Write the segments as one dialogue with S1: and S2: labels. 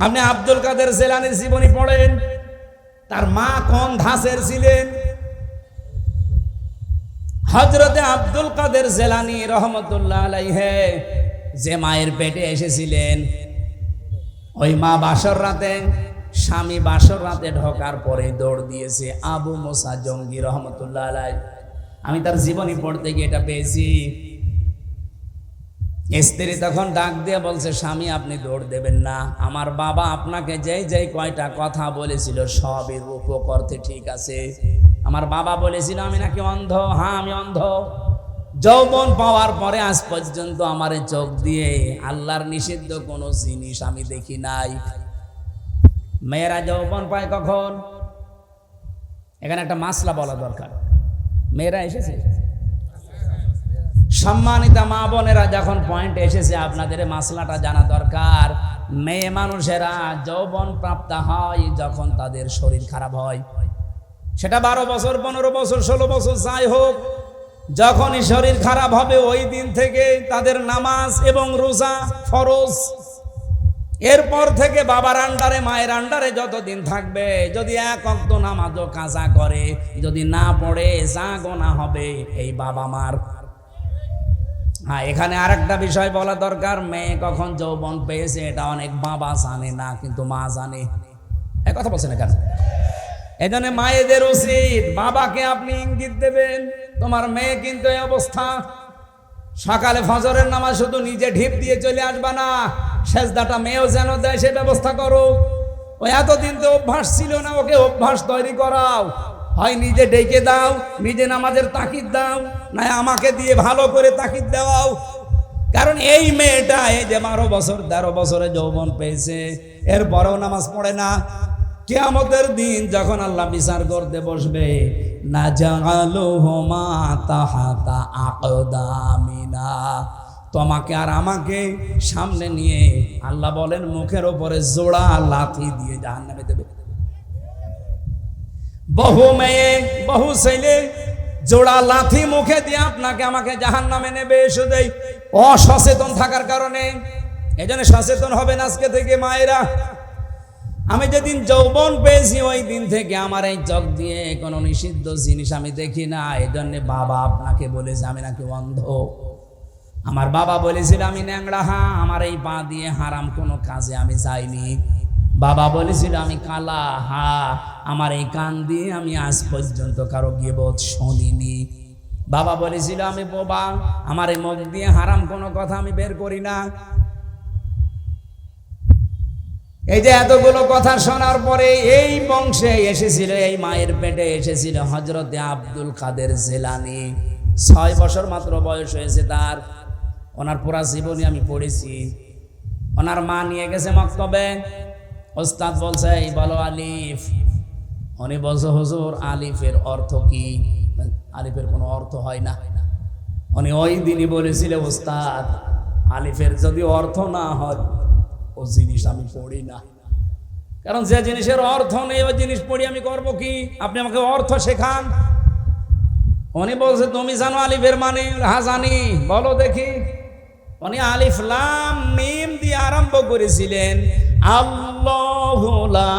S1: আপনি আব্দুল কাদের জেলানির জীবনী পড়েন, তার মা কোন ধাঁচের ছিলেন। হযরতে আব্দুল কাদের জেলানি রহমতুল্লাহ আলাইহি যে মায়ের পেটে এসেছিলেন, ওই মা বাসর রাতে, স্বামী বাসর রাতে ঢোকার পরে দৌড় দিয়েছে আবু মুসা জঙ্গি রহমতুল্লাহ আলাইহি। আমি তার জীবনী পড়তে গিয়ে এটা পেয়েছি। স্ত্রী তখন ডাক দিয়ে বলছে, স্বামী আপনি দৌড় দেবেন না, আমার বাবা আপনাকে যেই যেই কয়টা কথা বলেছিল সবের উপকর্তে ঠিক আছে। আমার বাবা বলেছিল আমি নাকি অন্ধ, হ্যাঁ আমি অন্ধ। যৌবন পাওয়ার পরে আজ পর্যন্ত আমার চোখ দিয়ে আল্লাহর নিষিদ্ধ কোনো জিনিস আমি দেখি নাই। মেয়েরা যৌবন পায় কখন? এখানে একটা মাসলা বলা দরকার। মেয়েরা এসেছে, সম্মানিতা মা বোনেরা, যখন পয়েন্ট এসেছে আপনাদের মাসলাটা জানা দরকার। মেয়ে মানুষেরা যৌবন প্রাপ্ত হয় যখন তাদের শরীর খারাপ হয়, সেটা 12 বছর 15 বছর 16 বছর যাই হোক, যখনই শরীর খারাপ হবে ওই দিন থেকে তাদের নামাজ এবং রোজা ফরজ। এরপর থেকে বাবার আন্ডারে মায়ের আন্ডারে যতদিন থাকবে, যদি এক ওয়াক্ত নামাজও কাজা করে, যদি না পড়ে যা গোনা হবে এই বাবা মার। হ্যাঁ, এখানে আরেকটা বিষয় বলা দরকার, মেয়ে কখন যৌবন পেয়েছে এটা অনেক বাবা জানে না, কিন্তু মা জানে। এই কথা বলছেন কেন? এই জন্য মায়েদের উচিত বাবাকে আপনি ইঙ্গিত দেবেন, তোমার মেয়ে কিন্তু এই অবস্থা। সকালে ফজরের নামাজ শুধু নিজে ঢিপ দিয়ে চলে আসবা না, সেজদাটা মেয়েও যেন দেয় সে ব্যবস্থা করো। ওই এতদিন তো অভ্যাস ছিল না, ওকে অভ্যাস তৈরি করাও। হয় নিজে ডেকে দাও, নিজে নামাজের তাকিদ দাও, না আমাকে দিয়ে ভালো করে তাকিদ দেওয়াও। কারণ এই মেয়েটা এই যে 12 বছর 13 বছরে যৌবন পেয়েছে, এরপরেও নামাজ পড়ে না। কিয়ামতের দিন যখন আল্লাহ বিচার করতে বসবে, না জাগালুহুমা তাহাতা আকদামিনা, তোমাকে আর আমাকে সামনে নিয়ে আল্লাহ বলেন মুখের উপরে জোড়া লাথি দিয়ে জাহান্নামে দেবে। বহু মেয়ে বহু ছেলে জোড়া লাথি মুখে দিয়ে আপনাকে আমাকে জাহান্নামে নেবে, শুধু অসচেতন থাকার কারণে। এই জন্য সচেতন হবেন আজকে থেকে মায়েরা। আমি যেদিন যৌবন পেয়েছি ওই দিন থেকে আমার এই চোখ দিয়ে কোনো নিষিদ্ধ জিনিস আমি দেখি না। এই জন্য বাবা আপনাকে বলেছে আমি নাকি অন্ধ। আমার বাবা বলেছিল আমি ন্যাংরা, হ্যাঁ আমার এই পা দিয়ে হারাম কোনো কাজে আমি যাইনি। বাবা বলেছিল আমি কালা, হ্যাঁ আমার এই কান দিয়ে আমি আজ পর্যন্ত কারো গীবত শুনিনি। বাবা বলেছিল আমি বোবা, আমার এই মুখ দিয়ে হারাম কোনো কথা আমি বের করি না। এই যে এতগুলো কথা শোনার পরে এই বংশে এসেছিল, এই মায়ের পেটে এসেছিল হযরতে আব্দুল কাদের জেলানি। 6 বছর মাত্র বয়স হয়েছে তার। ওনার পুরা জীবনী আমি পড়েছি। ওনার মা নিয়ে গেছে মক্তবে, ওস্তাদ বলছে এই বলো আলিফ। উনি বলছে হুজুর আলিফের অর্থ কি? আলিফের কোনো অর্থ হয় না। উনি ওই দিনই বলেছিল ওস্তাদ আলিফের যদি অর্থ না হয় ও জিনিস আমি পড়ি না। কারণ যে জিনিসের অর্থ নেই ওই জিনিস পড়ি আমি করব কি? আপনি আমাকে অর্থ শেখান। উনি বলছে তুমি জানো আলিফের মানে? হ্যাঁ জানি। বলো দেখি। উনি আলিফ লাম মিম দিয়ে আরম্ভ করেছিলেন, আল্লাহু লা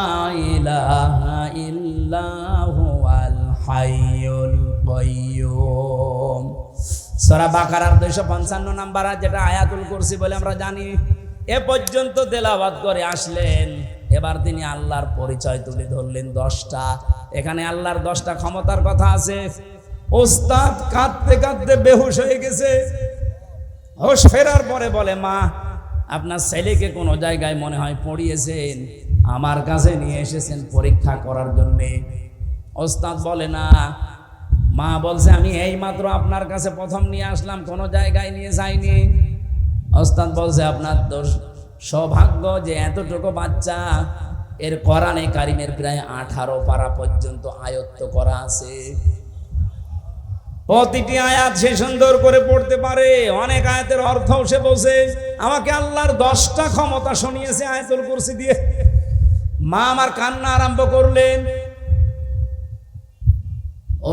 S1: ইলাহা ইল্লাহু আল হাইয়ুল কাইয়্যুম। সূরা বাকারার 255 নাম্বার আয়াত, যেটা আয়াতুল কুরসি বলে আমরা জানি। এ পর্যন্ত তেলাওয়াত করে আসলেন। এবার তিনি আল্লাহর পরিচয় তুলে ধরলেন 10টা। এখানে আল্লাহর 10টা ক্ষমতার কথা আছে। ওস্তাদ কাঁদতে কাঁদতে বেহুশ হয়ে গেছে। হোশ ফেরার পরে বলে মা আপনার ছেলেকে কোনো জায়গায় মনে হয় পড়িয়েছেন, আমার কাছে নিয়ে এসেছেন পরীক্ষা করার জন্যে। ওস্তাদ বলে না। মা বলছে আমি এই মাত্র আপনার কাছে প্রথম নিয়ে আসলাম, কোনো জায়গায় নিয়ে যাইনি। ওস্তাদ বলছে আপনার তো সৌভাগ্য যে এতটুকু বাচ্চা এর কোরআনে কারিমের প্রায় 18 পারা পর্যন্ত আয়ত্ত করা আছে। প্রতিটি আয়াত সে সুন্দর করে পড়তে পারে, অনেক আয়াতের অর্থও সে বোঝে। আমাকে আল্লাহর 10টা ক্ষমতা শুনিয়েছে আয়াতুল কুরসি দিয়ে। মা আমার কান্না আরম্ভ করলেন।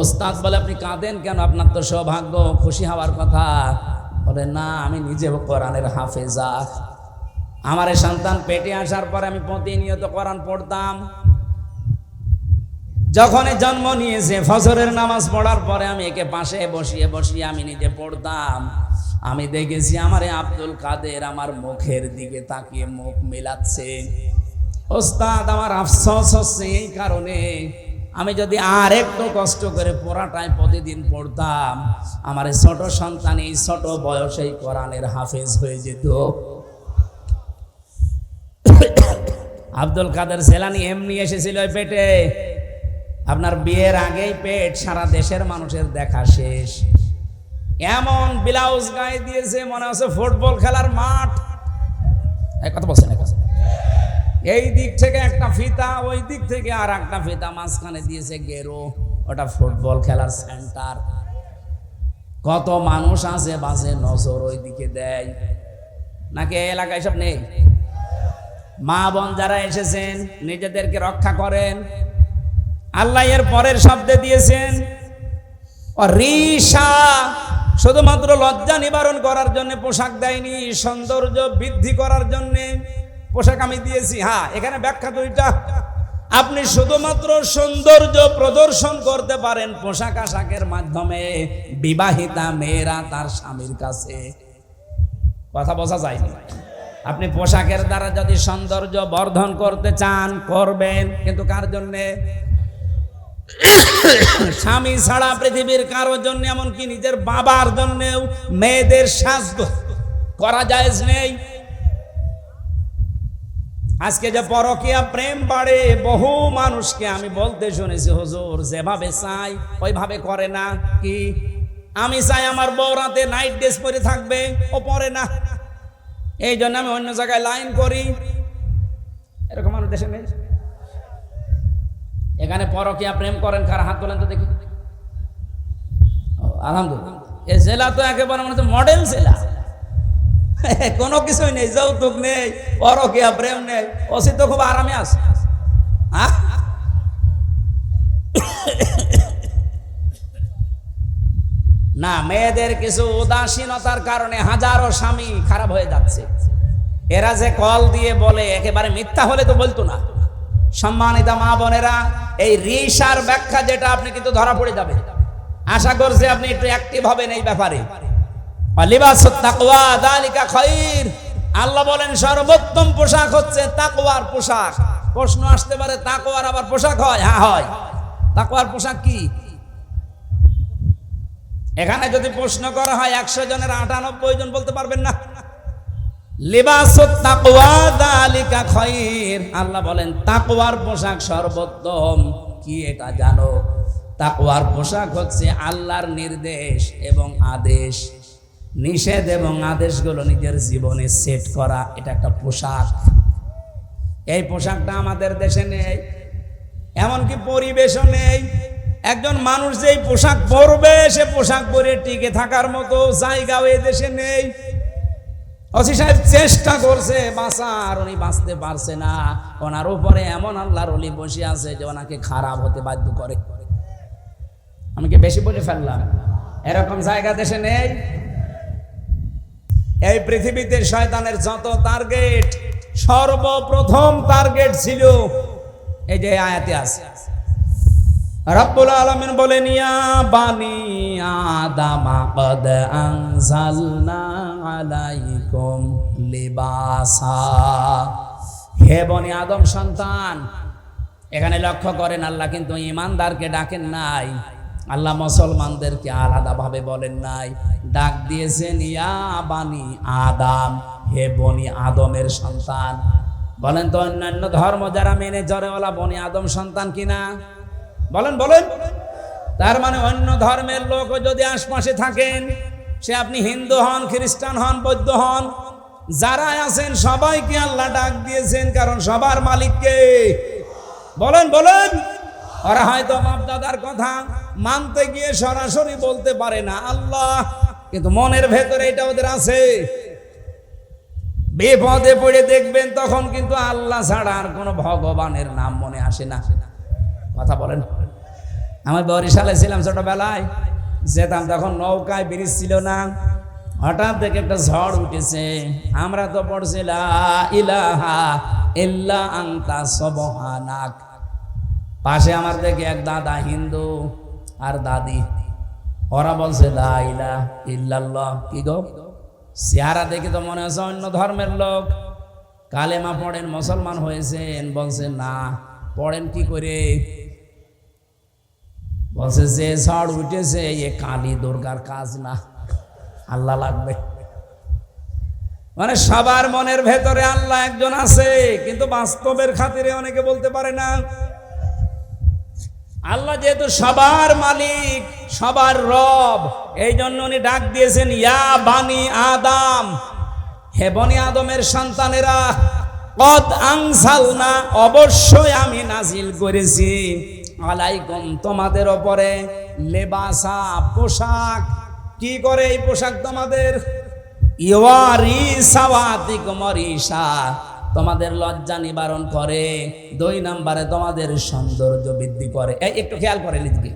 S1: ওস্তাদ বলে আপনি কাঁদেন কেন? আপনার তো সৌভাগ্য, খুশি হওয়ার কথা। বলে না আমি নিজেও কোরআনের হাফেজা। আমার এই সন্তান পেটে আসার পরে আমি প্রতিনিয়ত কোরআন পড়তাম। যখন জন্ম নিয়েছে ফজরের নামাজ পড়ার পরে আমি একে পাশে বসিয়ে বসিয়ে আমি নিজে পড়তাম। আমি দেখেছি আমার আব্দুল কাদের আমার মুখের দিকে তাকিয়ে মুখ মেলাচ্ছে। ওস্তাদ, আমার আফসোস হচ্ছে এই কারণে, আমি যদি আর একটু কষ্ট করে পড়াটায় প্রতিদিন পড়তাম, আমার এই ছোট সন্তান এই ছোট বয়সেই কোরআনের হাফেজ হয়ে যেত। আব্দুল কাদের জেলানী এমনি এসেছিল ওই পেটে। আপনার বিয়ের আগেই পেট, সারা দেশের মানুষের দেখা শেষ। এমন ব্লাউজ গায়ে দিয়েছে মনে হচ্ছে ফুটবল খেলার মাঠ। কথা বলছেন, এই দিক থেকে একটা ফিতা, ওই দিক থেকে আর একটা ফিতা, মাঝখানে দিয়েছে গেরো, ওটা ফুটবল খেলার সেন্টার। কত মানুষ আছে বাসে, নজর ওই দিকে দেয় নাকি এলাকায় সব নেই? মা বোন যারা এসেছেন নিজেদেরকে রক্ষা করেন। আল্লাহ এর পরের শব্দে দিয়েছেন রিশা, শুধুমাত্র লজ্জা নিবারণ করার জন্য পোশাক দেয়নি, সৌন্দর্য বৃদ্ধি করার জন্য পোশাক আমি দিয়েছি। হ্যাঁ, এখানে ব্যাখ্যা দুইটা। আপনি শুধুমাত্র সৌন্দর্য প্রদর্শন করতে পারেন পোশাক আশাকের মাধ্যমে, বিবাহিতা মেয়েরা তার স্বামীর কাছে। কথা বোঝা যায়নি? আপনি পোশাকের দ্বারা যদি সৌন্দর্য বর্ধন করতে চান করবেন, কিন্তু কার জন্যে? স্বামী ছাড়া পৃথিবীর কারোর জন্য, এমনকি নিজের বাবার জন্যেও মেয়েদের সাজ করা জায়েজ নেই। আজকে যে পরকীয়া প্রেম বাড়ে, বহু মানুষকে আমি বলতে শুনেছি, হুজুর যেভাবে চাই ওইভাবে করে না। কি আমি চাই আমার বউ রাতে নাইট ড্রেস পরে থাকবে, ও পরে না, এই জন্য আমি অন্য জায়গায় লাইন করি। এরকম মানুষ দেশে নেই? এখানে পরকীয়া প্রেম করেন কারা? হাত তোলেন তো দেখি। আলহামদুলিল্লাহ, এই জেলা তো একেবারে মনে হচ্ছে মডেল জেলা। কোনো কিছুই নেই, যৌতুক নেই, পরকীয়া প্রেম নেই, ওসি তো খুব আরামে আছে। না, মেয়েদের কিছু উদাসীনতার কারণে হাজারো স্বামী খারাপ হয়ে যাচ্ছে। এরা যে কল দিয়ে বলে, একেবারে মিথ্যা হলে তো বলতো না। সম্মানিতা মা বোনেরা, এই রিশার ব্যাখ্যা যেটা, আপনি কিন্তু ধরা পড়ে যাবে। আশা করছি আপনি একটু অ্যাক্টিভ হবেন এই ব্যাপারে। লিবাসুত তাকওয়া যালিকা খায়র। আল্লাহ বলেন সর্বোত্তম পোশাক হচ্ছে তাকওয়ার পোশাক। প্রশ্ন আসতে পারে, তাকওয়ার আবার পোশাক হয়? হ্যাঁ হয়। তাকওয়ার পোশাক কি? এখানে যদি প্রশ্ন করা হয় 100 জনের 98 জন বলতে পারবেন না। লিবাসুত তাকওয়া যালিকা খায়র। আল্লাহ বলেন তাকওয়ার পোশাক সর্বোত্তম। কি এটা জানো? তাকওয়ার পোশাক হচ্ছে আল্লাহর নির্দেশ এবং আদেশ, নিষেধ এবং আদেশগুলো নিজের জীবনে সেট করা। এটা একটা পোশাক। এই পোশাকটা আমাদের দেশে নেই, এমনকি পরিবেশও নেই। একজন মানুষ যেই পোশাক পরবে, সে পোশাক পরে টিকে থাকার মতো জায়গাও এই দেশে নেই। ওসি সাহেব চেষ্টা করছে বাঁচার, উনি বাঁচতে পারছে না। ওনার উপরে এমন আল্লাহর ওলি বসে আছে যে ওনাকে খারাপ হতে বাধ্য করে। আমি কি বেশি বলে ফেললাম? এরকম জায়গা দেশে নেই। এই পৃথিবীতে শয়তানের যত টার্গেট, সর্বপ্রথম টার্গেট ছিল এই যে আয়াতে আছে। রব্বুল আলামিন বলেন ইয়া বানি আদম কদ আনজালনা আলাইকুম লিবাসা। হে বনি আদম সন্তান, এখানে লক্ষ্য করেন আল্লাহ কিন্তু ঈমানদারকে ডাকেন নাই, আল্লাহ মুসলমানদেরকে আলাদাভাবে বলেন নাই, ডাক দিয়েছেন ইয়া বানি আদম, হে বনি আদমের সন্তান। বলেন তো অন্যান্য ধর্ম যারা মেনে চলেওয়ালা বনি আদম সন্তান কিনা? বলেন বলেন। তার মানে অন্য ধর্মের লোক যদি আশপাশে থাকেন, সে আপনি হিন্দু হন, খ্রিস্টান হন, বৌদ্ধ হন, যারা আছেন সবাইকে আল্লাহ ডাক দিয়েছেন, কারণ সবার মালিক কে? বলেন বলেন। ওরা হয়তো বাপ দাদার কথা মানতে গিয়ে সরাসরি বলতে পারে না আল্লাহ, কিন্তু মনের ভেতরে এটা ওদের আছে। বিপদে পড়ে দেখবেন তখন কিন্তু আল্লাহ ছাড়া আর কোনো ভগবানের নাম মনে আসে না। কথা বলেন। আমার বরিশালে ছিলাম ছোটবেলায়, যেতাম তখন নৌকায় ব্রিজ ছিল না, হঠাৎ দেখে একটা ঝড় উঠেছে। আমরা তো পড়ছি লা ইলাহা ইল্লা আনতা সুবহানাক। পাশে আমার দেখে এক দাদা হিন্দু আর দাদি, ওরা বলছে লা ইলাহা ইল্লাল্লাহ। কি গো, চেহারা দেখে তো মনে হচ্ছে অন্য ধর্মের লোক। কালেমা পড়েন, মুসলমান হয়েছেন? বলছে না। পড়েন কি করে? বলছে যে ঝড় উঠেছে এ কালী দুর্গার কাজ না, আল্লাহ লাগবে। মানে সবার মনের ভেতরে আল্লাহ একজন আছে, কিন্তু বাস্তবের খাতিরে অনেকে বলতে পারে না। আল্লাহ যেহেতু সবার মালিক, সবার রব, এই জন্য উনি ডাক দিয়েছেন ইয়া বানি আদম, হে বনি আদমের সন্তানেরা, কদ আনসালনা, অবশ্যই আমি নাজিল করেছি, আলাইকুম, তোমাদের ওপরে, লেবাসা, পোশাক। কি করে এই পোশাক তোমাদের? ইওয়ারি সাওয়াতিকুম রিসা, তোমাদের লজ্জা নিবারণ করে। 2 নম্বরে তোমাদের সৌন্দর্য বৃদ্ধি করে। এই একটু খেয়াল করে লিখবে,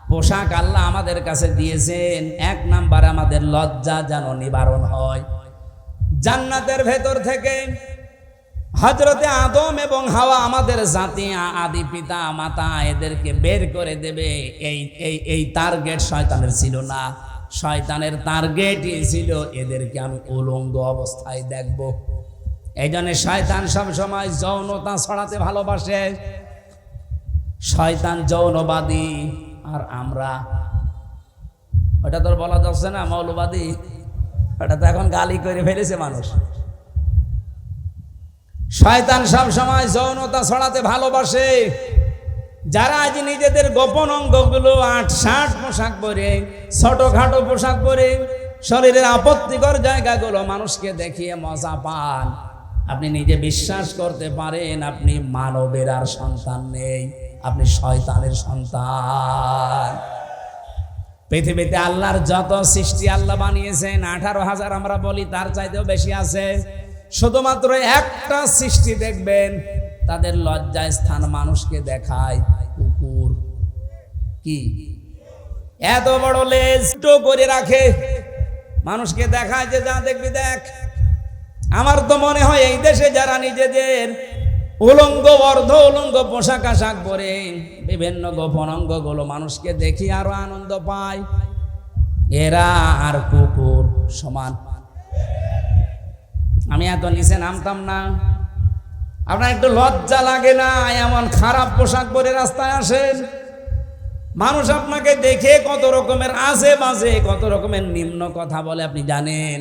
S1: পোশাক আল্লাহ আমাদের কাছে দিয়েছেন, 1 নম্বরে আমাদের লজ্জা যেন নিবারণ হয়। জান্নাতের ভেতর থেকে হযরতে আদম এবং হাওয়া, আমাদের জাতি, আদি পিতা মাতা, এদেরকে বের করে দেবে। এই টার্গেট শয়তানের ছিল না। শয়তানের টার্গেটই ছিল এদেরকে আমি উলঙ্গ অবস্থায় দেখব। এই জন্য শয়তান সবসময় যৌনতা ছড়াতে ভালোবাসে। শয়তান যৌনবাদী, আর আমরা, ওটা তোর বলা যাচ্ছে না মৌলবাদী, ওটা তো এখন গালি করে ফেলেছে মানুষ। শয়তান সবসময় যৌনতা ছড়াতে ভালোবাসে। যারা আজ নিজেদের গোপন অঙ্গগুলো 8-60 পোশাক পরে, ছোটখাটো পোশাক পরে, শরীরের আপত্তিকর জায়গাগুলো মানুষকে দেখিয়ে মজা পান, আপনি নিজে বিশ্বাস করতে পারেন আপনি মানবের আর সন্তান নেই, আপনি শয়তানের সন্তান। পৃথিবীতে আল্লাহর যত সৃষ্টি আল্লাহ বানিয়েছেন 18,000, আমরা বলি তার চাইতেও বেশি আছে। শুধুমাত্র একটা সৃষ্টি দেখবেন তাদের লজ্জায় স্থান মানুষকে দেখায়, কুকুর। কি এত বড় লেজ করে রাখে, মানুষকে দেখায় যে যা দেখবি দেখ। আমার তো মনে হয় এই দেশে যারা নিজেদের উলঙ্গ, অর্ধ উলঙ্গ পোশাক আশাক পরে বিভিন্ন গোপন অঙ্গগুলো মানুষকে দেখি আরো আনন্দ পায়, এরা আর কুকুর সমান। আমি এত নিচে নামতাম না। আপনার একটু লজ্জা লাগে না এমন খারাপ পোশাক পরে রাস্তায় আসেন? মানুষ আপনাকে দেখে কত রকমের আজে বাজে, কত রকমের নিম্ন কথা বলে আপনি জানেন?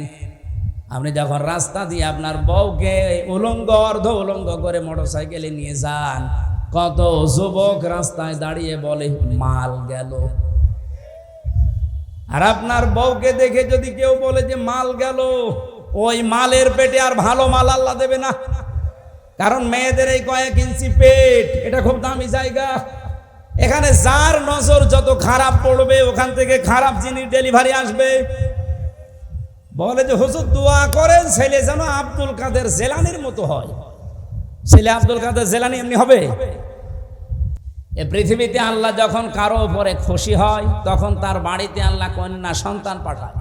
S1: আপনি যখন রাস্তা দিয়ে আপনার বউকে উলঙ্গ, অর্ধ উলঙ্গ করে মোটরসাইকেলে নিয়ে যান, কত যুবক রাস্তায় দাঁড়িয়ে বলে মাল গেল। আর আপনার বউকে দেখে যদি কেউ বলে যে মাল গেল, ওই মালের পেটে আর ভালো মাল আল্লাহ দেবে না। কারণ মেয়েদের এই কয়েক ইঞ্চি পেট, এটা খুব দামি জায়গা। এখানে যার নজর যত খারাপ পড়বে, ওখান থেকে খারাপ জিনিস ডেলিভারি আসবে। বলে যে হুজুর দোয়া করেন ছেলে যেন আব্দুল কাদের জেলানির মতো হয়। ছেলে আব্দুল কাদের জেলানি এমনি হবে? এ পৃথিবীতে আল্লাহ যখন কারো উপরে খুশি হয়, তখন তার বাড়িতে আল্লাহ কন্যা সন্তান পাঠায়।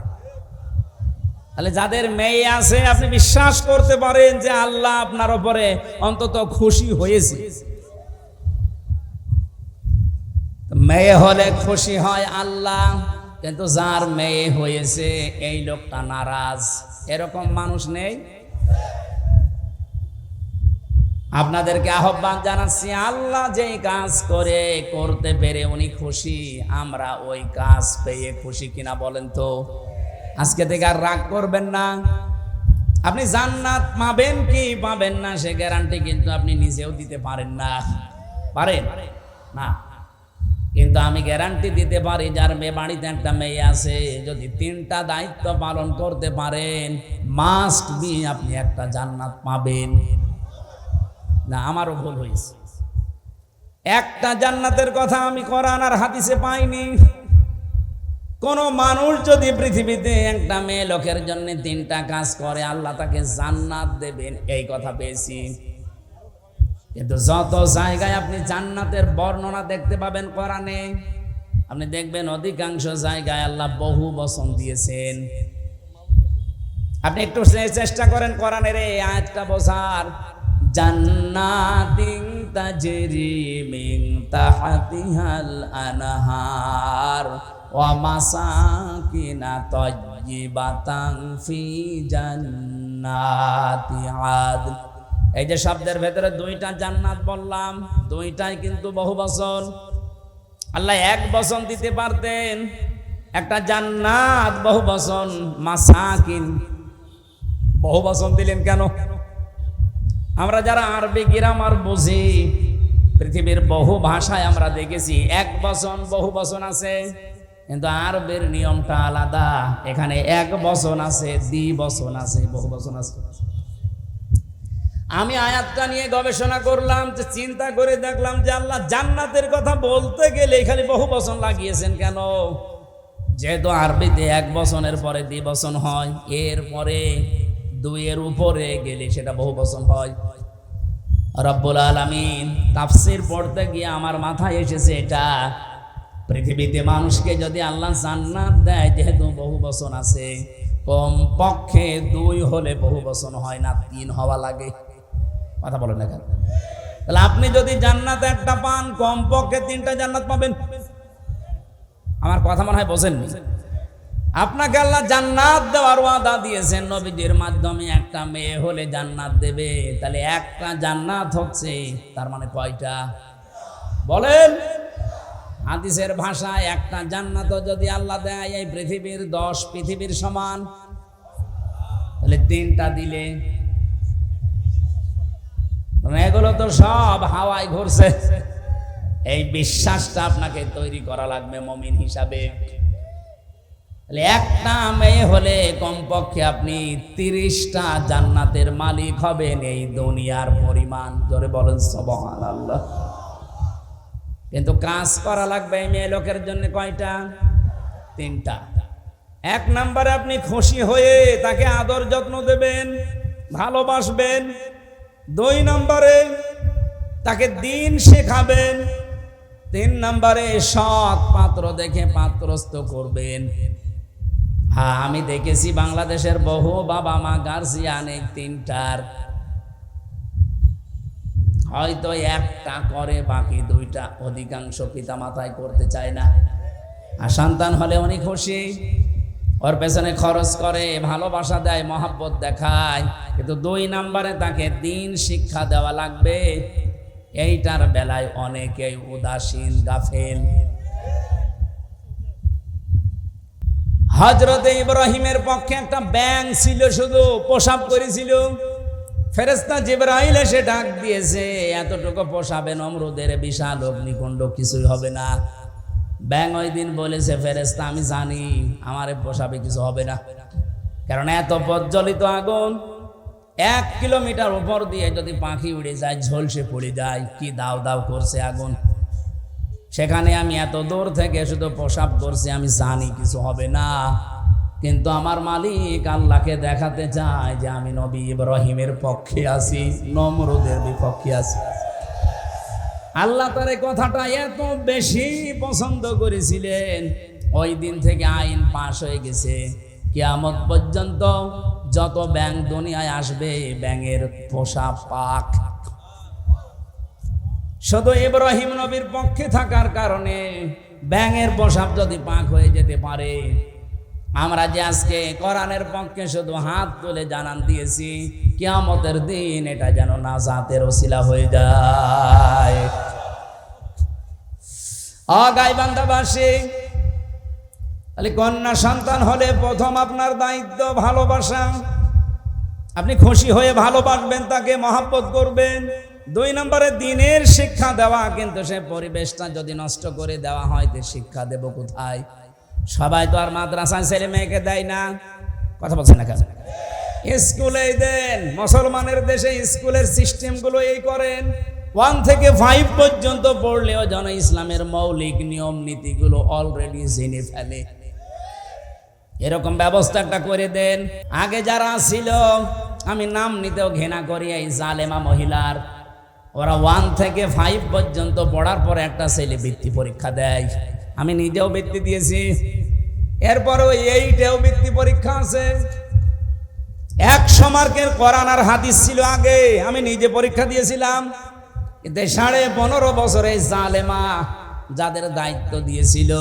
S1: তাহলে যাদের মেয়ে আছে, আপনি বিশ্বাস করতে পারেন যে আল্লাহ আপনার উপরে অন্তত খুশি হয়েছে। মেয়ে হলে খুশি হয় আল্লাহ, কিন্তু যার মেয়ে হয়েছে এই লোকটা নারাজ, এরকম মানুষ নেই? আপনাদেরকে আহ্বান জানাচ্ছি, আল্লাহ যেই কাজ করে করতে পেরে উনি খুশি, আমরা ওই কাজ পেয়ে খুশি কিনা বলেন তো? আজকে থেকে আর রাগ করবেন না। আপনি জান্নাত পাবেন কি পাবেন না সে গ্যারান্টি কিন্তু আপনি নিজেও দিতে পারেন না। পারেন না? কিন্তু আমি গ্যারান্টি দিতে পারি, যার বাড়িতে একটা মেয়ে আছে, যদি 3টা দায়িত্ব পালন করতে পারেন, মাস্ট বি আপনি একটা জান্নাত পাবেন। না, আমারও ভুল হয়েছে। একটা জান্নাতের কথা আমি কোরআন আর হাদিসে পাইনি। কোন মানুষ যদি পৃথিবীতে একটা মেয়ে লোকের জন্য 3টা কাজ করে, আল্লাহ তাকে জান্নাত দেবেন, এই কথা পেয়েছি। কিন্তু যত জায়গায় আপনি জান্নাতের বর্ণনা দেখতে পাবেন কোরআনে, আপনি দেখবেন অধিকাংশ জায়গায় আল্লাহ বহু বচন দিয়েছেন। আপনি একটু চেষ্টা করেন কোরআনের এই আয়াতটা বোঝার। জান্নাতিন তাজরি মিন তাহতিহাল আনহার ওয়া মাসাকিনা তাইয়্যিবাতান ফি জান্নাতি আদন। এই যে শব্দের ভেতরে দুইটা জান্নাত বললাম, দুইটাই কিন্তু বহুবচন। আল্লাহ এক বচন দিতে পারতেন, একটা জান্নাত বহুবচন, মাসাকিন বহুবচন দিলেন কেন? আমরা যারা আরবি গ্রামার বুঝি, পৃথিবীর বহু ভাষায় আমরা দেখেছি এক বচন বহু বচন আছে, কিন্তু আরবের নিয়মটা আলাদা। এখানে এক বচন আছে, দ্বিবচন আছে, বহু বচন আছে। আমি আয়াতটা নিয়ে গবেষণা করলাম, যে চিন্তা করে দেখলাম যে আল্লাহ জান্নাতের কথা বলতে গেলে এখানে বহু বচন লাগিয়েছেন কেন? যেহেতু আরবিতে এক বচনের পরে দ্বিবচন হয়, এরপরে দুইয়ের উপরে গেলে সেটা বহু বচন হয়। রব্বুল আলামিন তাফসীর পড়তে গিয়ে আমার মাথায় এসেছে এটা, পৃথিবীতে মানুষকে যদি আল্লাহ জান্নাত দেয়, যেহেতু বহু বচন আছে, কম পক্ষে দুই হলে বহু বচন হয় না, তিন হওয়া লাগে। কথা বলেন না কেন? তাহলে আপনি যদি জান্নাত একটা পান, কম পক্ষে তিনটা জান্নাত পাবেন। আমার কথা মনে হয় বোঝেননি। আপনাকে আল্লাহ জান্নাত দেওয়ার ওয়াদা দিয়েছেন নবীজির মাধ্যমে, একটা মেয়ে হলে জান্নাত দেবে। তাহলে একটা জান্নাত হচ্ছে, তার মানে কয়টা বলেন? হাদিসের ভাষায় একটা জান্নাত যদি আল্লাহ দেয় এই পৃথিবীর 10 পৃথিবীর সমান, তাহলে তিনটা দিলে এগুলো তো সব হাওয়ায় ঘুরছে। এই বিশ্বাসটা আপনাকে তৈরি করা লাগবে মুমিন হিসাবে। একটা মেয়ে হলে কমপক্ষে আপনি 30টা জান্নাতের মালিক হবেন, এই দুনিয়ার পরিমাণ। জোরে বলেন সুবহানাল্লাহ। কিন্তু কাজ করা লাগবে এই মেয়ে লোকের জন্য কয়টা? 3টা। 1 নম্বরে আপনি খুশি হয়ে তাকে আদর যত্ন দেবেন, ভালোবাসবেন। 2 নম্বরে তাকে দ্বীন শেখাবেন। 3 নম্বরে সৎ পাত্র দেখে পাত্রস্থ করবেন। হ্যাঁ, আমি দেখেছি বাংলাদেশের বহু বাবা মা গার্জিয়ান 3টার হয়তো একটা করে, বাকি 2টা অধিকাংশ পিতা মাতায় করতে চায় না। আর সন্তান হলে উনি খুশি, ওর পেছনে খরচ করে, ভালোবাসা দেয়, মহাব্বত দেখায়, কিন্তু 2 নম্বরে তাকে দ্বীন শিক্ষা দেওয়া লাগবে। এইটার বেলায় অনেকেই উদাসীন, গাফেল। হযরতে ইব্রাহিমের পক্ষে একটা ব্যাঙ ছিল, শুধু প্রসাব করেছিল। ফেরেশতা জিবরাইল এসে ডাক দিয়েছে, এতটুকু পোষাবে নমরুদের বিশাল অগ্নিকুণ্ড, কিছুই হবে না। ব্যাঙ ওই দিন বলেছে, ফেরেশতা আমি জানি আমারে পোষাবে, কিছু হবে না। কারণ এত প্রজ্বলিত আগুন, 1 কিলোমিটার উপর দিয়ে যদি পাখি উড়ে যায়, ঝলসে পড়ে যায়, কি দাও দাও করছে আগুন। সেখানে আমি এত দূর থেকে শুধু প্রসাব করছি, আমি জানি কিছু হবে না। কিন্তু আমার মালিক আল্লাহকে দেখাতে চায় যে আমি নবী ইব্রাহিমের পক্ষে আছি, নমরুদের বিপক্ষে আছি। আল্লাহ তার এই কথাটা এত বেশি পছন্দ করেছিলেন, ওই দিন থেকে আইন পাশ হয়ে গেছে, কিয়ামত পর্যন্ত যত ব্যাঙ দুনিয়ায় আসবে, ব্যাঙের পোষা পাক। শুধু ইব্রাহিম নবীর পক্ষে থাকার কারণে ব্যাঙের পোশাক যদি পাক হয়ে যেতে পারে, আমরা যে আজকে কোরআনের পক্ষে শুধু হাত তুলে জানান দিয়েছি, কিয়ামতের দিন এটা যেন নাজাতের ওসিলা হয়ে যায়। গাইবান্ধাবাসী, তাহলে কন্যা সন্তান হলে প্রথম আপনার দায়িত্ব ভালোবাসা। আপনি খুশি হয়ে ভালোবাসবেন, তাকে মহব্বত করবেন। 2 নম্বরে দ্বীনের শিক্ষা দেওয়া। কিন্তু সে পরিবেশটা যদি নষ্ট করে দেওয়া হয়, তো শিক্ষা দেব কোথায়? সবাই তো আর মাদ্রাসায় ছেলে মেয়েকে দেয় না। কথা বলছেন না কেন? স্কুলেই দেন। মুসলমানের দেশে স্কুলের সিস্টেমগুলো এই করেন, 1 থেকে 5 পর্যন্ত পড়লেও যেন ইসলামের মৌলিক নিয়ম নীতিগুলো অলরেডি জেনে ফেলে, এরকম ব্যবস্থা একটা করে দেন। আগে যারা ছিল, আমি নাম নিতেও ঘৃণা করি, এই জালেমা মহিলার, ওরা 1 থেকে 5 পর্যন্ত পড়ার পরে একটা ছেলে বৃত্তি পরীক্ষা দেয়। আমি নিজেও বৃত্তি দিয়েছি। এরপরেও 8এও বৃত্তি পরীক্ষা আছে। 100 মার্কের কোরআন আর হাদিস ছিল আগে, আমি নিজে পরীক্ষা দিয়েছিলাম। কিন্তু 15.5 বছরে জালেমা যাদের দায়িত্ব দিয়েছিল,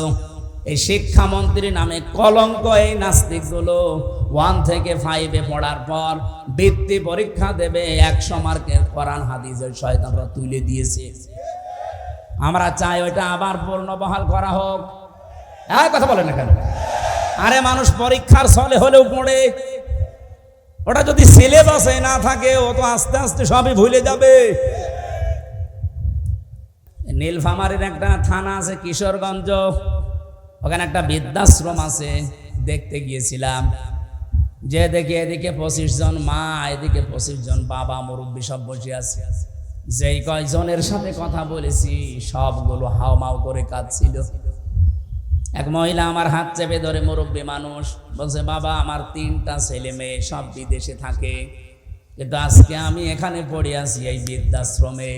S1: এই শিক্ষামন্ত্রী নামে কলঙ্ক, এই নাস্তিকগুলো 1 থেকে 5-এ পড়ার পর বৃত্তি পরীক্ষা দেবে 100 মার্কের কোরআন হাদিসের শয়তানরা তুলে দিয়েছে। আমরা চাই ওইটা আবার পূর্ণবহাল করা হোক। কথা বলেন না কেন? আরে মানুষ পরীক্ষার ছলে হলেও পড়ে, ওটা যদি সিলেবাসে না থাকে ও তো আস্তে আস্তে সবই ভুলে যাবে। নীলফামারীর একটা থানা আছে কিশোরগঞ্জ, ওখানে একটা বৃদ্ধাশ্রম আছে, দেখতে গিয়েছিলাম। যে দেখি এদিকে 25 জন মা, এদিকে 25 জন বাবা মুরব্বী সব বসে আছে। যেই কয়জনের সাথে কথা বলেছি সবগুলো হাওমাও করে কাঁদছিল। এক মহিলা আমার হাত চেপে ধরে, মুরব্বী মানুষ, বলছে বাবা আমার 3টা ছেলে মেয়ে সব বিদেশে থাকে, কিন্তু আজকে আমি এখানে পড়ে আছি এই বৃদ্ধাশ্রমে।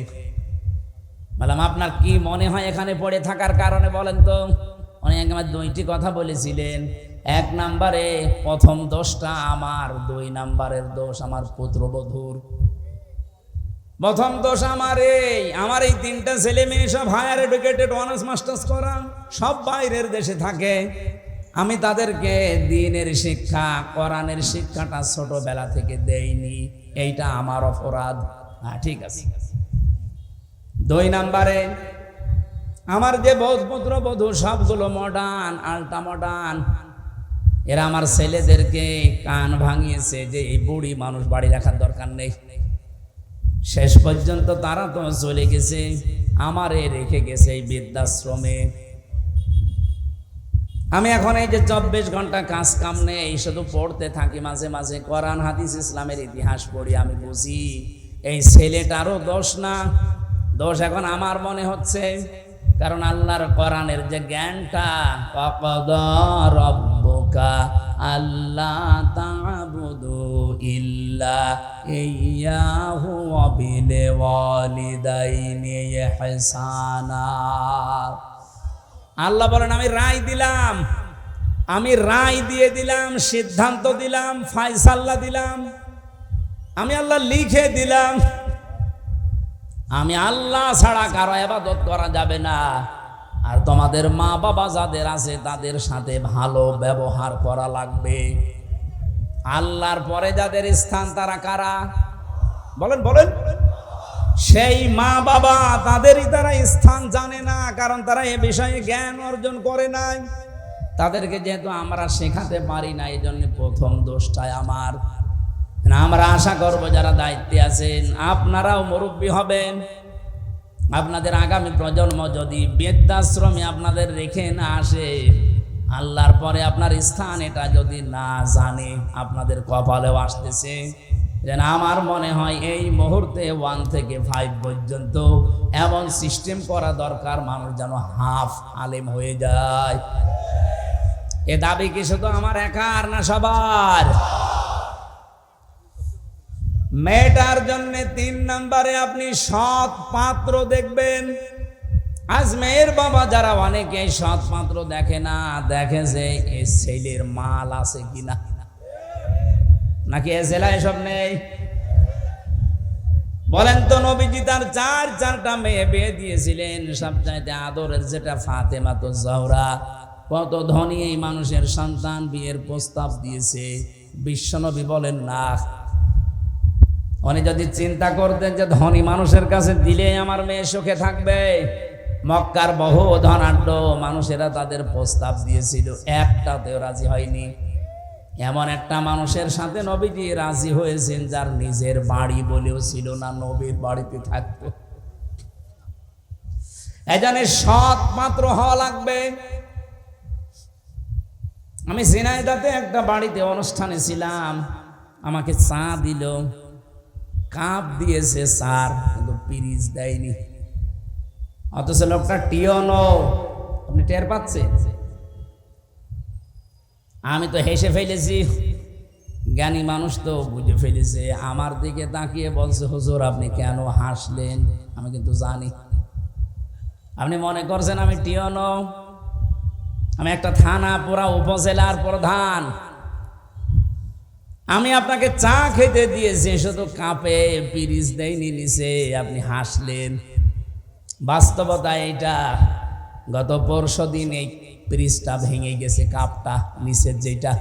S1: বললাম আপনার কি মনে হয় এখানে পড়ে থাকার কারণে বলেন তো? উনি আমার 2টি কথা বলেছিলেন। 1 নম্বরে প্রথম দোষটা আমার, 2 নম্বরের দোষ আমার পুত্রবধূর। প্রথম দোষ আমার এই 3টা ছেলে মেয়ে সব হায়ার এডুকেটেড, অনার্স মাস্টার্স করা, সব বাইরের দেশে থাকে। আমি তাদেরকে দ্বীনের শিক্ষা, কোরআনের শিক্ষাটা ছোটবেলা থেকে দেইনি, এইটা আমার অপরাধ। ঠিক আছে। 2 নম্বরে আমার যে পুত্রবধূ সবগুলো মডার্ন, আল্ট্রা মডার্ন, এরা আমার ছেলেদেরকে কান ভাঙিয়েছে যে এই বুড়ি মানুষ বাড়ি রাখার দরকার নেই। শেষ পর্যন্ত তারা তো চলে গেছে, আমারে রেখে গেছে এই বৃদ্ধাশ্রমে। আমি এখন এই যে 24 ঘন্টা কাজ কাম নেই, শুধু পড়তে থাকি, মাঝে মাঝে কোরআন হাদিস ইসলামের ইতিহাস পড়ি। আমি বুঝি এই ছেলেটারও দোষ না, দোষ এখন আমার মনে হচ্ছে। কারণ আল্লাহর কোরআনের যে জ্ঞানটা, ওয়াকাদা রাব্বুকা আল্লা তা'বুদু ইল্লা ইয়্যাহু ওয়া বিল ওয়ালিদাইনি ইহসানা। আল্লাহ বলেন আমি রায় দিলাম, আমি রায় দিয়ে দিলাম, সিদ্ধান্ত দিলাম, ফায়সালা দিলাম, আমি আল্লাহ লিখে দিলাম, আমি আল্লাহ ছাড়া কারো ইবাদত করা যাবে না। আর তোমাদের মা বাবা যাদের আছে তাদের সাথে ভালো ব্যবহার করা লাগবে। আল্লাহর পরে যাদের স্থান তারা কারা? বলেন বলেন। সেই মা বাবা, তাদেরই তারা স্থান জানে না, কারণ তারা এ বিষয়ে জ্ঞান অর্জন করে নাই। তাদেরকে যেহেতু আমরা শেখাতে পারি না, এই জন্য প্রথম দোষটাই আমার। আমরা আশা করব যারা দায়িত্বে আছেন আপনারাও মুরব্বী হবেন। আপনাদের আগামী প্রজন্ম যদি বৃদ্ধাশ্রমে আপনাদের রেখে না আসে, আল্লাহর পরে আপনার স্থান এটা যদি না জানে, আপনাদের কপালেও আসতেছে। যেন আমার মনে হয় এই মুহূর্তে 1 থেকে 5 পর্যন্ত এমন সিস্টেম করা দরকার, মানুষ যেন হাফ আলেম হয়ে যায়। এ দাবি কি শুধু আমার একার না সবার? মেয়েটার জন্য 3 নম্বরে আপনি সৎ পাত্র দেখবেন। আজ মেয়ের বাবা যারা, অনেকে সৎ পাত্র দেখে না, দেখে যে এই ছেলের মাল আছে কিনা, নাকি এ ছেলে এসব নেই। বলেন তো, নবীজি তার 4টা মেয়ে বিয়ে দিয়েছিলেন, সবচাইতে আদরের যেটা ফাতেমা তো জহরা। কত ধনী এই মানুষের সন্তান বিয়ের প্রস্তাব দিয়েছে, বিশ্বনবী বলেন না। উনি যদি চিন্তা করতেন যে ধনী মানুষের কাছে দিলে আমার মেয়ে সুখে থাকবে, মক্কার বহু ধনাঢ্য মানুষেরা তাদের প্রস্তাব দিয়েছিল, একটাতেও রাজি হয়নি। এমন একটা মানুষের সাথে নবীজি রাজি হয়েছেন যার নিজের বাড়ি বলেও ছিল না, নবীর বাড়িতে থাকতো। এজন্য সৎ পাত্র হওয়া লাগবে। আমি ঝিনাইদহে একটা বাড়িতে অনুষ্ঠানে ছিলাম, আমাকে চা দিল, কাপ দিয়েছে স্যার, কিন্তু পিরিচ দেয়নি। অথচ লোকটা টিওনো, আপনি টের পাচ্ছেন? আমি তো হেসে ফেলেছি, জ্ঞানী মানুষ তো বুঝে ফেলেছে। আমার দিকে তাকিয়ে বলছে, হুজুর আপনি কেন হাসলেন? আমি কিন্তু জানি আপনি মনে করছেন আমি টিওনো। আমি একটা থানা পুরা উপজেলার প্রধান, আমি আপনাকে চা খেতে দিয়েছি, শুধু কাপে পিরিচ দেয়নি নিচে, আপনি হাসলেন। বাস্তবতা এইটা, গত পরশু দিন এই পিরিচটা ভেঙে গেছে, কাপটা নিচের যেটা।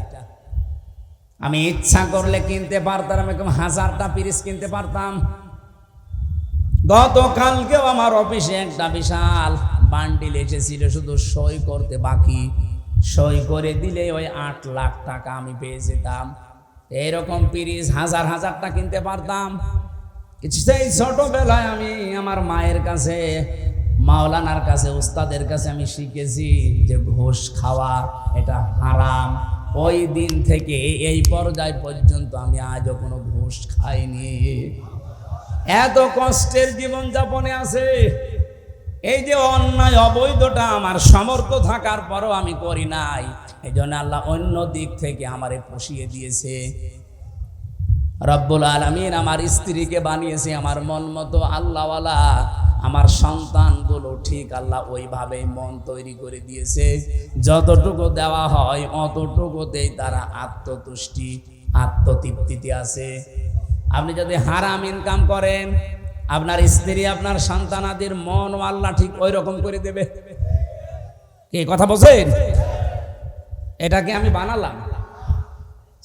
S1: আমি ইচ্ছা করলে কিনতে পারতাম, এরকম 1000টা পিরিচ কিনতে পারতাম। গতকালকেও আমার অফিসে একটা বিশাল বান্ডিল এসেছিল, শুধু সই করতে বাকি। সই করে দিলে ওই 8 লাখ টাকা আমি পেয়ে যেতাম। এইরকম পিরিচ 1000টা কিনতে পারতাম। সেই ছোটবেলায় আমি আমার মায়ের কাছে, মাওলানার কাছে, উস্তাদের কাছে আমি শিখেছি যে ঘুষ খাওয়া এটা হারাম। ওই দিন থেকে এই পর্যায় পর্যন্ত আমি আজও কোনো ঘুষ খাইনি। এত কষ্টের জীবন যাপনে আছে। এই যে অন্যায় অবৈধটা আমার সামর্থ্য থাকার পরও আমি করি নাই, এই জন্য আল্লাহ অন্য দিক থেকে আমারে পুষিয়ে দিয়েছে। রব্বুল আলামিন আমার স্ত্রীকে বানিয়েছে আমার মন মতো আল্লাহওয়ালা, আমার সন্তানগুলো ঠিক আল্লাহ ওইভাবেই মন তৈরি করে দিয়েছে। যতটুকু দেওয়া হয় অতটুকুতেই তারা আত্মতুষ্টি, আত্মতৃপ্তিতে আছে। আপনি যদি হারাম ইনকাম করেন, আপনার স্ত্রী, আপনার সন্তানাদের মন আল্লাহ ঠিক ওই রকম করে দেবে। কি কথা বলছেন? এটাকে আমি বানালাম।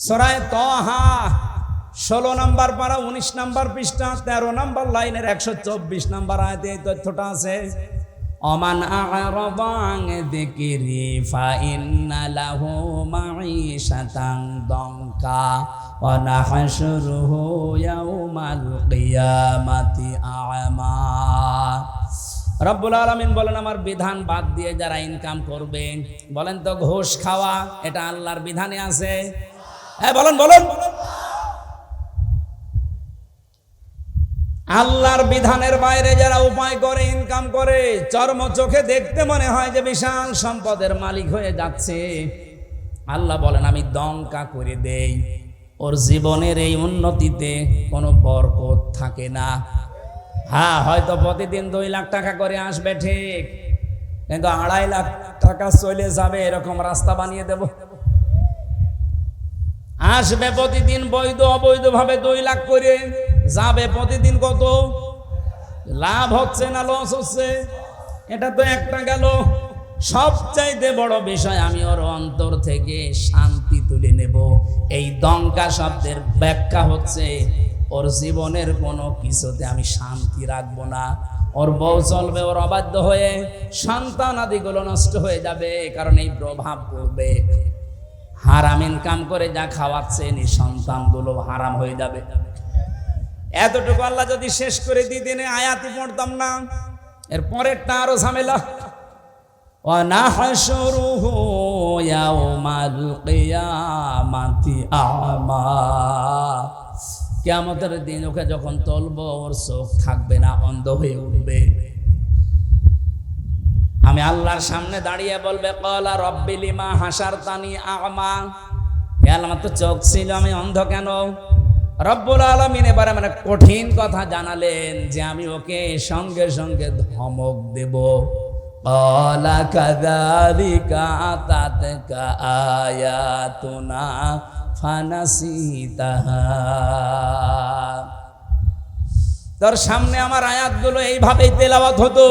S1: সূরা তাহা 16 নম্বর পারা 19 নম্বর পৃষ্ঠা 13 নম্বর লাইনের 124 নম্বর আয়াতে এই তথ্যটা আছে। অমান আ'রাদা আন যিকরি ফাইন্না লাহু মাঈশাতান দঙ্কা ওয়া নাহশুরুহু ইয়াউমাল কিয়ামাতি আ'মা। রব্বুল আলামিন বলেন, আমার বিধান বাদ দিয়ে যারা ইনকাম করবে, বলেন তো ঘুষ খাওয়া এটা আল্লাহর বিধানে আছে? হ্যাঁ বলেন বলেন। আল্লাহর বিধানের বাইরে যারা উপায় করে ইনকাম করে, চর্ম চোখে দেখতে মনে হয় যে বিশাল সম্পদের মালিক হয়ে যাচ্ছে, আল্লাহ বলেন আমি দঙ্কা করে দেই। ওর জীবনের এই উন্নতিতে কোনো বরকত থাকে না। হ্যাঁ, হয়তো প্রতিদিন 2 লাখ টাকা করে আসবে ঠিক, কিন্তু 2.5 লাখ টাকা চলে যাবে এরকম রাস্তা বানিয়ে দেব। আসবে প্রতিদিন বৈধ অবৈধ ভাবে 2 লাখ করে, যাবে প্রতিদিন কত? লাভ হচ্ছে না লস হচ্ছে? এটা তো একটা গেল। সবচাইতে বড় বিষয়, আমি ওর অন্তর থেকে শান্তি তুলে নেব। এই দঙ্কা শব্দের ব্যাখ্যা হচ্ছে ওর জীবনের কোনো কিছুতে আমি শান্তি রাখবো না। ওর বউ চলবে ওর অবাধ্য হয়ে, সন্তান আদিগুলো নষ্ট হয়ে যাবে, কারণ এই প্রভাব পড়বে। হারাম ইনকাম করে যা খাওয়াচ্ছেন এই সন্তানগুলো হারাম হয়ে যাবে। এতটুকু আল্লাহ যদি শেষ করে দিতেন আয়াতই পড়তাম না। এর পরেরটা আরো ঝামেলা। ওয়া নাহশুরুহু ইয়াউমাল কিয়ামাতি আ'মা। কিয়ামতের দিন ওকে যখন তুলবো, ওর চোখ থাকবে না, অন্ধ হয়ে উঠবে। আমি আল্লাহর সামনে দাঁড়িয়ে বলবে, ক্বালা রাব্বি লিমা হাসারতানি আ'মা। হে আল্লাহ, আমার তো চোখ ছিল, আমি অন্ধ কেন? রব্বুল আলামিন এবারে মানে কঠিন কথা জানালেন যে আমি ওকে সঙ্গে সঙ্গে ধমক দেব। ক্বালা কাযালিকা আতাতকা আয়াতুনা ফানাসিতাহা। তোর সামনে আমার আয়াতগুলো এইভাবেই তেলাওয়াত হতো।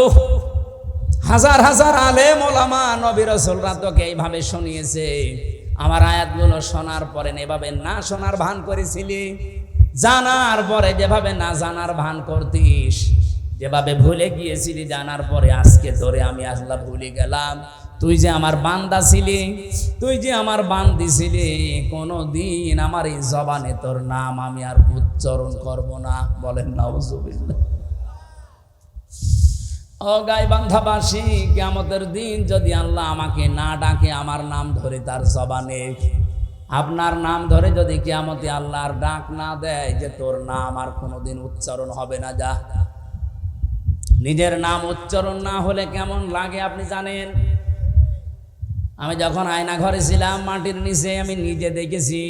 S1: হাজার হাজার আলেম ওলামা নবী রাসূলরা তোকে এইভাবে শুনিয়েছে। আমার আয়াতগুলো শোনার পরে এভাবে না শোনার ভান করেছিলি, জানার পরে যেভাবে না জানার ভান করতিস, যেভাবে ভুলে গিয়েছিলি জানার পরে, আজকে ধরে আমি আল্লাহ ভুলে গেলাম। তুই যে আমার বান্দা ছিলি, তুই যে আমার বান্দি ছিলি, কোনোদিন আমার এই জবানে তোর নাম আমি আর উচ্চারণ করব না। বলেন নাউজুবিল্লাহ। ও গাইবান্ধাবাসী, কিয়ামতের দিন যদি আল্লাহ আমাকে না ডাকে, আমার নাম ধরে তার জবানে, আপনার নাম ধরে যদি কিয়ামতে আল্লাহর ডাক না দেয় যে তোর নাম আর কোনোদিন উচ্চারণ হবে না, যা। নিজের নাম উচ্চারণ না হলে কেমন লাগে আপনি জানেন? আমি যখন আয়না ঘরে ছিলাম, মাটির নিচে আমি নিজে দেখেছি,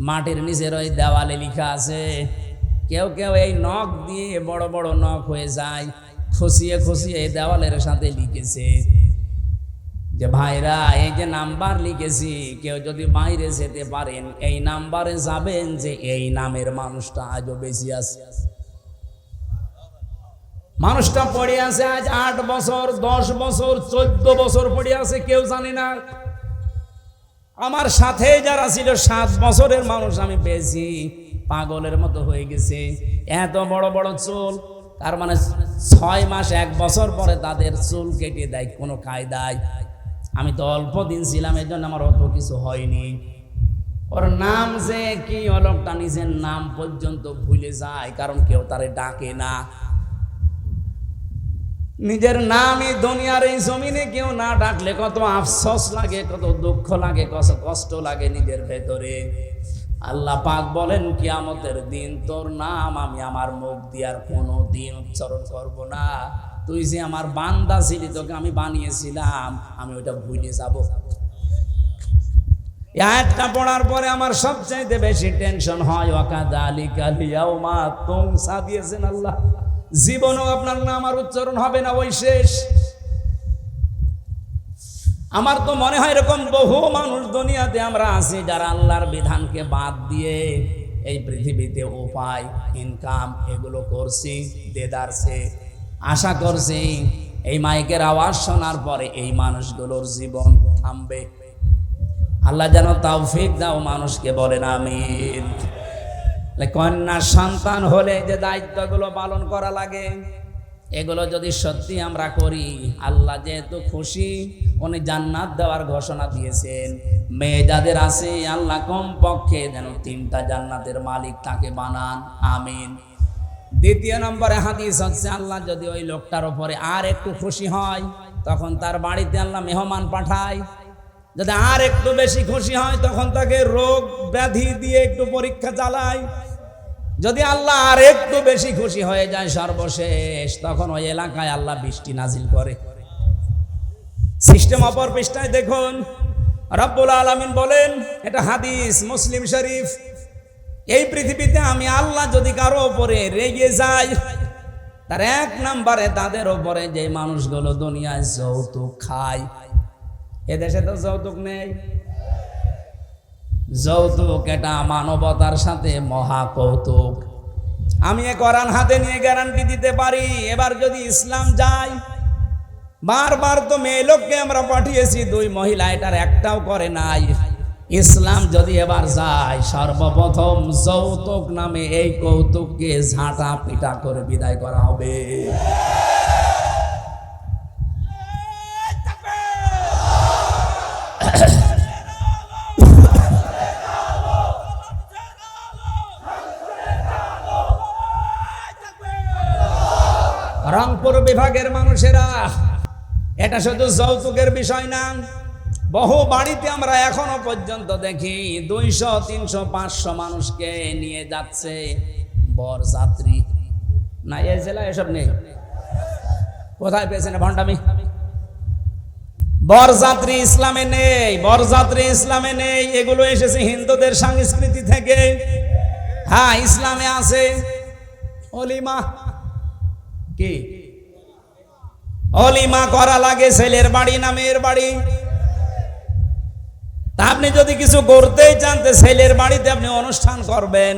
S1: মাটির নিচের ওই দেওয়ালে লেখা আছে। কেউ কেউ এই নখ দিয়ে, বড় বড় নখ হয়ে যায়, খুশিয়ে খুশিয়ে এই দেওয়ালের সাথে লিখেছে যে ভাইরা এই যে নাম্বার লিখেছি, কেউ যদি বাইরে যেতে পারেন এই নাম্বারে যাবেন, যে এই নামের মানুষটা আজও বেশি আছে। মানুষটা পড়ে আছে আজ 8 বছর 10 বছর 14 বছর পড়ে আছে, কেউ জানে না। আমার সাথে যারা ছিল 7 বছরের মানুষ আমি পেয়েছি, পাগলের মতো হয়ে গেছে, এত বড় বড় চুল। তার মানে 6 মাস 1 বছর পরে তাদের চুল কেটে দেয় কোনো কায়দায়। আমি তো অল্প দিন ছিলাম, এই জন্য আমার অত কিছু হয়নি। ওর নাম যে কি, লোকটা নিজের নাম পর্যন্ত ভুলে যায়, কারণ কেউ তারে ডাকে না। নিজের নামই দুনিয়ার এই জমিনে কেউ না ডাকলে কত আফসোস লাগে, কত দুঃখ লাগে, কত কষ্ট লাগে নিজের ভেতরে। আল্লাহ পাক বলেন কিয়ামতের দিন তোর নাম আমি আমার মুখ দিয়ে আর কোনো দিন উচ্চারণ করব না। তুই যে আমার বান্দা ছিলি, তোকে আমি বানিয়েছিলাম, আমি ওটা ভুলে যাব। এই আয়াতটা পড়ার পরে আমার সবচাইতে বেশি টেনশন হয়, ওয়াকাযালিকা লিয়াউমা তুনসা দিয়েছেন আল্লাহ, জীবনও আপনার নাম আর উচ্চারণ হবে না, ওই শেষ। আমার তো মনে হয় এরকম বহু মানুষ দুনিয়াতে আমরা আছি যারা আল্লাহর বিধানকে বাদ দিয়ে এই পৃথিবীতে উপায় ইনকাম এগুলো করছি, দেদারছে, আশা করছি এই মাইকের আওয়াজ শোনার পরে এই মানুষগুলোর জীবন থামবে। আল্লাহ যেন তৌফিক দাও মানুষকে, বলেন আমিন। কন্যা সন্তান হলে যে দায়িত্বগুলো পালন করা লাগে, এগুলো যদি সত্যি আমরা করি, আল্লাহ যেহেতু খুশি, উনি জান্নাত দেওয়ার ঘোষণা দিয়েছেন। মেয়ে যাদের আছে আল্লাহ কম পক্ষে যেন 3টা জান্নাতের মালিক তাকে বানান, আমিন। দ্বিতীয় নম্বরে হাদিস হচ্ছে, আল্লাহ যদি ওই লোকটার উপরে আর একটু খুশি হয়, তখন তার বাড়িতে আল্লাহ মেহমান পাঠায়। যদি আর একটু বেশি খুশি হয়, তখন তাকে রোগ ব্যাধি দিয়ে একটু পরীক্ষা চালায়। যদি আল্লাহ আর একটু বেশি খুশি হয়ে যায়, সর্বশেষ তখন ওই এলাকায় আল্লাহ বৃষ্টি নাজিল করে। সিস্টেম অপর পৃষ্ঠায় দেখুন, রব্বুল আলামিন বলেন, এটা হাদিস মুসলিম শরীফ, এই পৃথিবীতে আমি আল্লাহ যদি কারো উপরে রেগে যাই, তার 1 নম্বরে তাদের উপরে যে মানুষগুলো দুনিয়ায় যৌতুক খায়। এদেশে তো যৌতুক নেই। যৌতুক এটা মানবতার সাথে মহা কৌতুক। আমি এ কোরআন হাতে নিয়ে গ্যারান্টি দিতে পারি, এবার যদি ইসলাম যায়, বারবার তো মেয়ে লোককে আমরা পাঠিয়েছি, 2 মহিলা এটার একটাও করে নাই। ইসলাম যদি এবার যায়, সর্বপ্রথম যৌতুক নামে এই কৌতুককে ঝাঁটা পিটা করে বিদায় করা হবে। রংপুর বিভাগের মানুষেরা, এটা শুধু যৌতুকের বিষয় না, বহু বাড়িতে আমরা এখনো পর্যন্ত দেখি 200, 300, 500 মানুষকে নিয়ে যাচ্ছে বরযাত্রী। না, এই জেলায় এসব নেই। কোথায় পেয়েছেন ভণ্ডামি? বরযাত্রী ইসলামে নেই, বরযাত্রী ইসলামে নেই। এগুলো এসেছে হিন্দুদের সংস্কৃতি থেকে। হ্যাঁ, ইসলামে আছে অলিমা। কি অলিমা করা লাগে? ছেলের বাড়ি না মেয়ের বাড়ি? তা আপনি যদি কিছু করতেই চান, ছেলের বাড়িতে আপনি অনুষ্ঠান করবেন,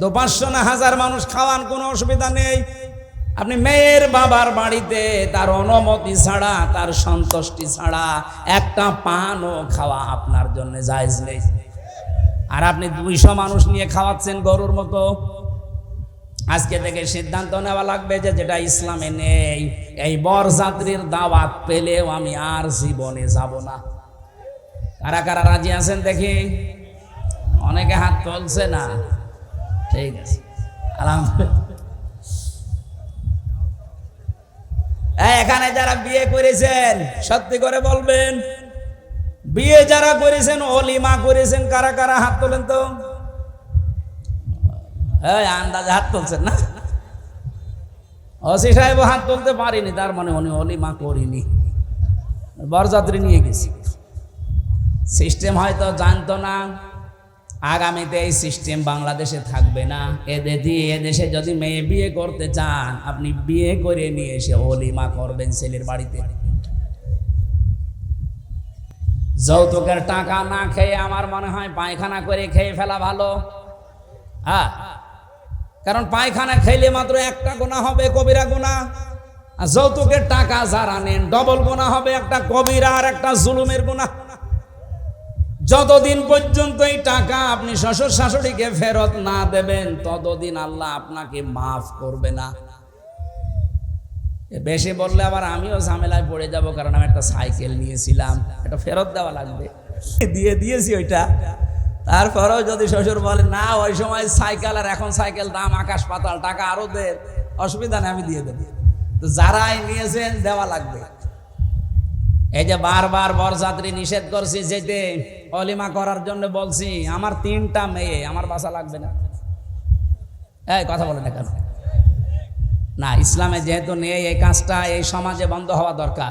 S1: 200-500 না 1000 মানুষ খাওয়ান, কোনো অসুবিধা নেই। আপনি মেয়ের বাবার বাড়িতে তার অনুমতি ছাড়া, তার সন্তুষ্টি ছাড়া একটা পানও খাওয়া আপনার জন্য জায়েজ নেই। আর আপনি 200 মানুষ নিয়ে খাওয়াচ্ছেন গরুর মতো। আজকে থেকে সিদ্ধান্ত নেওয়া লাগবে যে যেটা ইসলামে নেই, এই বরযাত্রীর দাওয়াত পেলেও আমি আর জীবনে যাব না। কারা কারা রাজি আছেন দেখি? অনেকে হাত তুলছে না। ঠিক আছে, আলহামদুলিল্লাহ। এখানে যারা বিয়ে করেছেন সত্যি করে বলবেন, বিয়ে যারা করেছেন, অলিমা করেছেন, কারা কারা হাত তোলেন তো? আন্দাজে হাত তুলছেন না? ওসি সাহেব হাত তুলতে পারিনি, তার মানে উনি অলিমা করিনি, বরযাত্রী নিয়ে গেছি। সিস্টেম হয়তো জানতো না। আগামীতে এই সিস্টেম বাংলাদেশে থাকবে না। এদেশে যদি মেয়ে বিয়ে করতে চান, আপনি বিয়ে করে নিয়ে এসে অলিমা করবেন ছেলের বাড়িতে। যৌতুকের টাকা না খেয়ে আমার মনে হয় পায়খানা করে খেয়ে ফেলা ভালো। হ্যাঁ, কারণ পায়খানা খেলে মাত্র একটা গুনাহ হবে, কবিরা গুনাহ। আর যৌতুকের টাকা যারা নেন ডবল গুনাহ হবে, একটা কবিরা আর একটা জুলুমের গুনাহ। যতদিন পর্যন্ত এই টাকা আপনি শ্বশুর শাশুড়িকে ফেরত না দেবেন ততদিন আল্লাহ আপনাকে মাফ করবে না। বেশি বললে আবার আমিও ঝামেলায় পড়ে যাব, কারণ আমি একটা সাইকেল নিয়েছিলাম, এটা ফেরত দেওয়া লাগবে, দিয়েছি ওইটা। তারপরেও যদি শ্বশুর বলে না ওই সময় সাইকেল আর এখন সাইকেল দাম আকাশ পাতাল, টাকা আরো দেন, অসুবিধা নেই, আমি দিয়ে দেব। তো যারাই নিয়েছেন দেওয়া লাগবে। এই যে বারবার বরযাত্রী নিষেধ করছি যেতে, অলিমা করার জন্য বলছি, আমার 3টা মেয়ে, আমার বাসা লাগবে না। এই কথা বলে না কেন? না, ইসলামে যেহেতু নেই এই কাজটা, এই সমাজে বন্ধ হওয়া দরকার।